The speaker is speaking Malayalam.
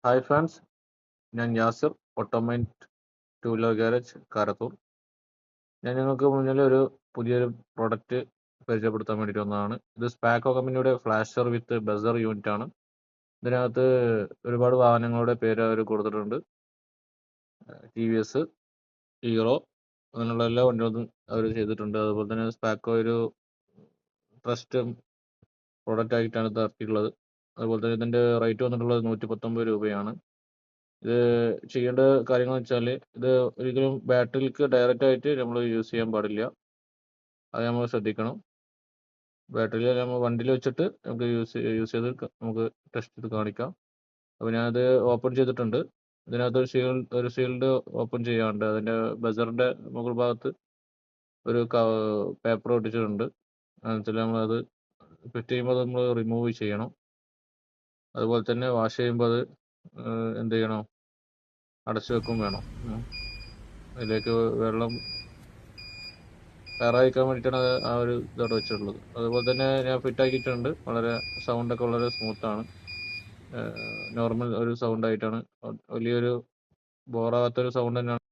ഹായ് ഫ്രണ്ട്സ്, ഞാൻ Yasir, automate two wheeler garage, Karathur. ഞാൻ നിങ്ങൾക്ക് മുന്നിൽ ഒരു പുതിയൊരു പ്രൊഡക്റ്റ് പരിചയപ്പെടുത്താൻ വേണ്ടിയിട്ട് വന്നതാണ്. ഇത് സ്പാക്കോ കമ്പനിയുടെ ഫ്ലാഷർ വിത്ത് ബസർ യൂണിറ്റ് ആണ്. ഇതിനകത്ത് ഒരുപാട് വാഹനങ്ങളുടെ പേര് അവർ കൊടുത്തിട്ടുണ്ട്. ടി വി എസ്, ഹീറോ, അങ്ങനെയുള്ള എല്ലാ വണ്ടികളും അവർ ചെയ്തിട്ടുണ്ട്. അതുപോലെ തന്നെ സ്പാക്കോ ഒരു ട്രസ്റ്റ് പ്രൊഡക്റ്റ് ആയിട്ടാണ് ഇത് ഇറക്കിയിട്ടുള്ളത്. അതുപോലെ തന്നെ ഇതിൻ്റെ റേറ്റ് വന്നിട്ടുള്ളത് 119 രൂപയാണ്. ഇത് ചെയ്യേണ്ട കാര്യങ്ങൾ വെച്ചാൽ, ഇത് ഒരിക്കലും ബാറ്ററിക്ക് ഡയറക്റ്റ് ആയിട്ട് നമ്മൾ യൂസ് ചെയ്യാൻ പാടില്ല. അത് നമ്മൾ ശ്രദ്ധിക്കണം. ബാറ്ററിയിൽ നമ്മൾ വണ്ടിയിൽ വെച്ചിട്ട് നമുക്ക് യൂസ് ചെയ്ത് നമുക്ക് ടെസ്റ്റ് ചെയ്ത് കാണിക്കാം. അപ്പോൾ ഞാനത് ഓപ്പൺ ചെയ്തിട്ടുണ്ട്. ഇതിനകത്ത് ഒരു സീൽഡ് ഓപ്പൺ ചെയ്യാറുണ്ട്. അതിൻ്റെ ബസറിൻ്റെ മുകൾ ഭാഗത്ത് ഒരു പേപ്പർ ഒട്ടിച്ചിട്ടുണ്ട്. എന്നുവെച്ചാൽ നമ്മളത് ഫിറ്റ് ചെയ്യുമ്പോൾ അത് നമ്മൾ റിമൂവ് ചെയ്യണം. അതുപോലെ തന്നെ വാഷ് ചെയ്യുമ്പോൾ അത് എന്ത് ചെയ്യണം, അടച്ചു വെക്കും വേണം. അതിലേക്ക് വെള്ളം കയറാതിരിക്കാൻ വേണ്ടിയിട്ടാണ് ആ ഒരു ഇതോടെ വെച്ചിട്ടുള്ളത്. അതുപോലെ തന്നെ ഞാൻ ഫിറ്റ് ആക്കിയിട്ടുണ്ട്. വളരെ സൗണ്ടൊക്കെ വളരെ സ്മൂത്താണ്. നോർമൽ ഒരു സൗണ്ട് ആയിട്ടാണ്. വലിയൊരു ബോറാകാത്തൊരു സൗണ്ട് തന്നെയാണ്